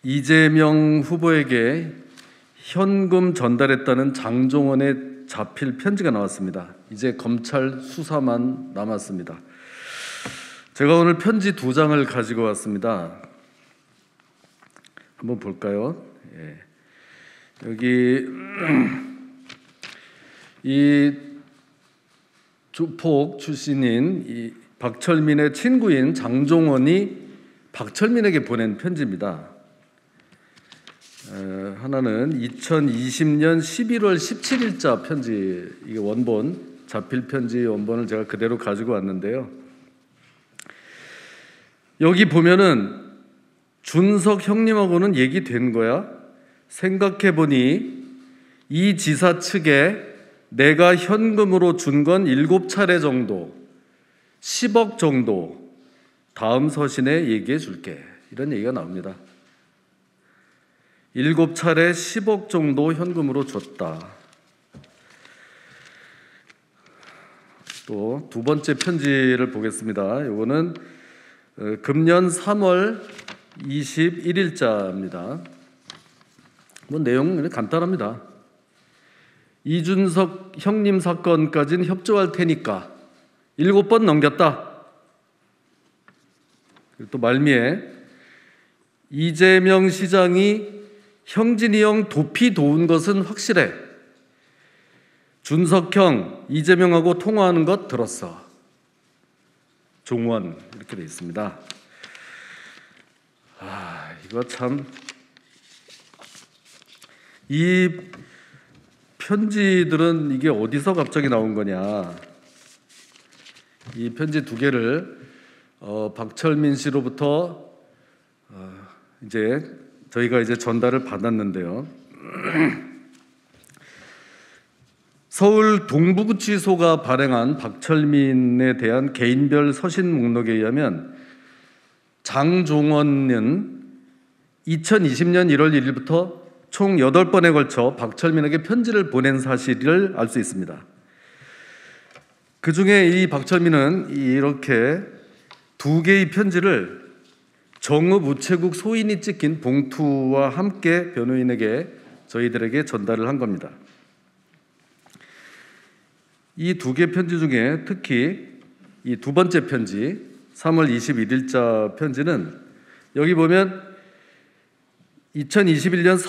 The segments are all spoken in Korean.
이재명 후보에게 현금 전달했다는 장종원의 자필 편지가 나왔습니다. 이제 검찰 수사만 남았습니다. 제가 오늘 편지 2장을 가지고 왔습니다. 한번 볼까요? 여기 이 주폭 출신인 이 박철민의 친구인 장종원이 박철민에게 보낸 편지입니다. 하나는 2020년 11월 17일자 편지, 이게 원본, 자필 편지 원본을 제가 그대로 가지고 왔는데요. 여기 보면은 준석 형님하고는 얘기된 거야? 생각해보니 이 지사 측에 내가 현금으로 준 건 7차례 정도, 10억 정도, 다음 서신에 얘기해 줄게, 이런 얘기가 나옵니다. 7차례 10억 정도 현금으로 줬다. 또 두 번째 편지를 보겠습니다. 이거는 금년 3월 21일자입니다. 내용은 간단합니다. 이준석 형님 사건까지는 협조할 테니까 7번 넘겼다. 또 말미에 이재명 시장이 형진이 형 도피 도운 것은 확실해. 준석 형 이재명하고 통화하는 것 들었어. 종원, 이렇게 돼 있습니다. 이거 참, 이 편지들은 이게 어디서 갑자기 나온 거냐. 이 편지 2개를 박철민 씨로부터 이제 저희가 전달을 받았는데요. 서울 동부구치소가 발행한 박철민에 대한 개인별 서신 목록에 의하면 장종원은 2020년 1월 1일부터 총 8번에 걸쳐 박철민에게 편지를 보낸 사실을 알 수 있습니다. 그 중에 이 박철민은 이렇게 2개의 편지를 정읍 우체국 소인이 찍힌 봉투와 함께 변호인에게 저희들에게 전달을 한 겁니다. 이 2개 편지 중에 특히 이 2번째 편지, 3월 21일자 편지는 여기 보면 2021년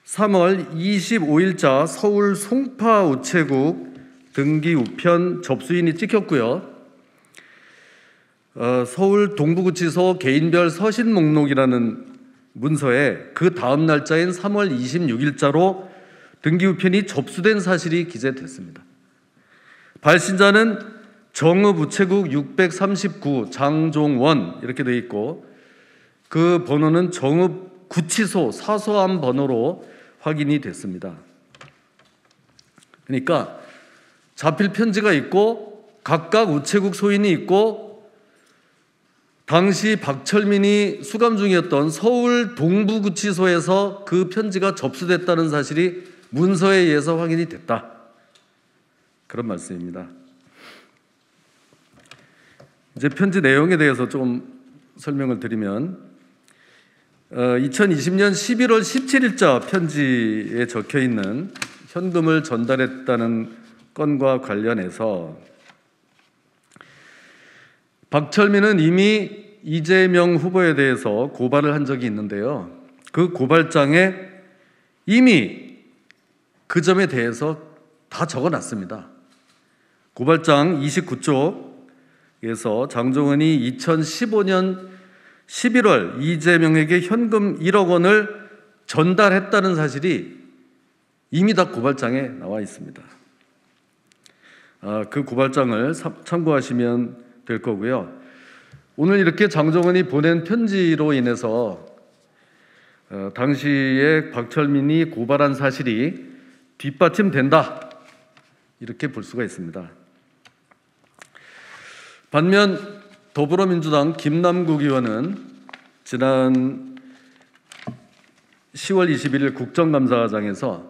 3월 25일자 서울 송파 우체국 등기 우편 접수인이 찍혔고요. 서울 동부구치소 개인별 서신 목록이라는 문서에 그 다음 날짜인 3월 26일자로 등기 우편이 접수된 사실이 기재됐습니다. 발신자는 정읍 우체국 639 장종원 이렇게 되어 있고, 그 번호는 정읍 구치소 사소함 번호로 확인이 됐습니다. 그러니까 자필 편지가 있고 각각 우체국 소인이 있고, 당시 박철민이 수감 중이었던 서울 동부구치소에서 그 편지가 접수됐다는 사실이 문서에 의해서 확인이 됐다. 그런 말씀입니다. 이제 편지 내용에 대해서 좀 설명을 드리면, 2020년 11월 17일자 편지에 적혀 있는 현금을 전달했다는 건과 관련해서 박철민은 이미 이재명 후보에 대해서 고발을 한 적이 있는데요. 그 고발장에 이미 그 점에 대해서 다 적어놨습니다. 고발장 29쪽에서 장종원이 2015년 11월 이재명에게 현금 1억 원을 전달했다는 사실이 이미 다 고발장에 나와 있습니다. 그 고발장을 참고하시면 될 거고요. 오늘 이렇게 장종원이 보낸 편지로 인해서 당시에 박철민이 고발한 사실이 뒷받침된다, 이렇게 볼 수가 있습니다. 반면 더불어민주당 김남국 의원은 지난 10월 21일 국정감사장에서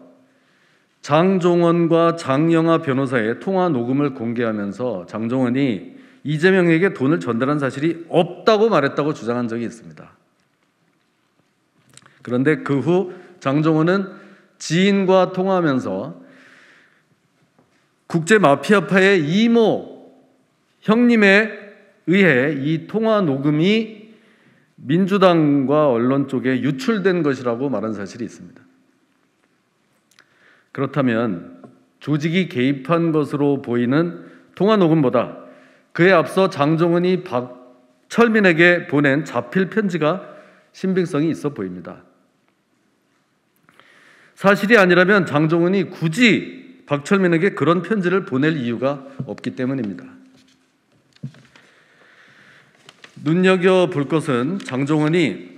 장종원과 장영하 변호사의 통화 녹음을 공개하면서 장종원이 이재명에게 돈을 전달한 사실이 없다고 말했다고 주장한 적이 있습니다. 그런데 그 후 장종원은 지인과 통화하면서 국제마피아파의 이모 형님에 의해 이 통화 녹음이 민주당과 언론 쪽에 유출된 것이라고 말한 사실이 있습니다. 그렇다면 조직이 개입한 것으로 보이는 통화 녹음보다 그에 앞서 장종원이 박철민에게 보낸 자필 편지가 신빙성이 있어 보입니다. 사실이 아니라면 장종원이 굳이 박철민에게 그런 편지를 보낼 이유가 없기 때문입니다. 눈여겨볼 것은 장종원이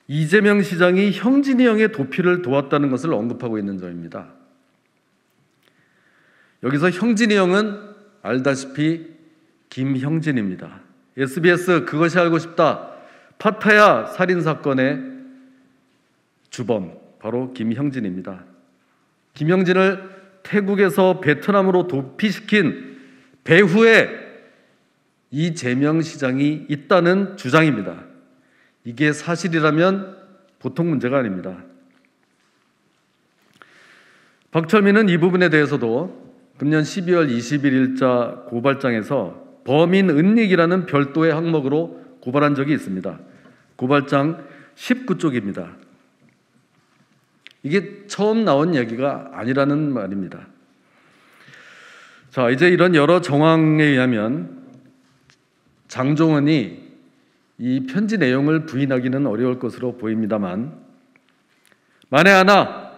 이재명 시장이 형진이 형의 도피를 도왔다는 것을 언급하고 있는 점입니다. 여기서 형진이 형은 알다시피 김형진입니다. SBS 그것이 알고 싶다 파타야 살인사건의 주범 바로 김형진입니다. 김형진을 태국에서 베트남으로 도피시킨 배후에 이재명 시장이 있다는 주장입니다. 이게 사실이라면 보통 문제가 아닙니다. 박철민은 이 부분에 대해서도 금년 12월 21일자 고발장에서 범인 은닉이라는 별도의 항목으로 고발한 적이 있습니다. 고발장 19쪽입니다. 이게 처음 나온 얘기가 아니라는 말입니다. 자, 이제 이런 여러 정황에 의하면 장종원이 이 편지 내용을 부인하기는 어려울 것으로 보입니다만 만에 하나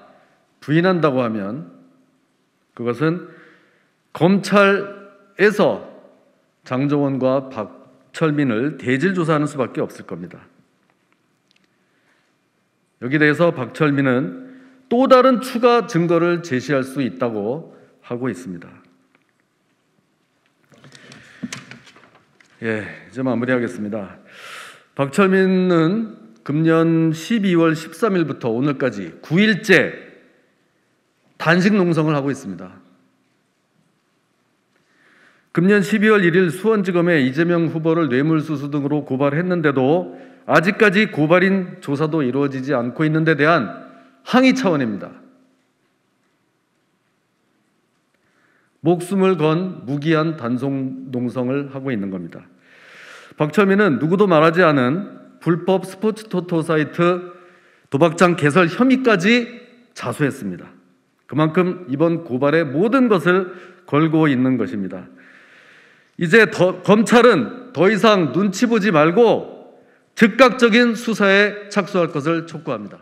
부인한다고 하면 그것은 검찰에서 장종원과 박철민을 대질 조사하는 수밖에 없을 겁니다. 여기에 대해서 박철민은 또 다른 추가 증거를 제시할 수 있다고 하고 있습니다. 이제 마무리하겠습니다. 박철민은 금년 12월 13일부터 오늘까지 9일째 단식 농성을 하고 있습니다. 금년 12월 1일 수원지검에 이재명 후보를 뇌물수수 등으로 고발했는데도 아직까지 고발인 조사도 이루어지지 않고 있는 데 대한 항의 차원입니다. 목숨을 건 무기한 단속 농성을 하고 있는 겁니다. 박철민은 누구도 말하지 않은 불법 스포츠 토토 사이트 도박장 개설 혐의까지 자수했습니다. 그만큼 이번 고발의 모든 것을 걸고 있는 것입니다. 이제 검찰은 더 이상 눈치 보지 말고 즉각적인 수사에 착수할 것을 촉구합니다.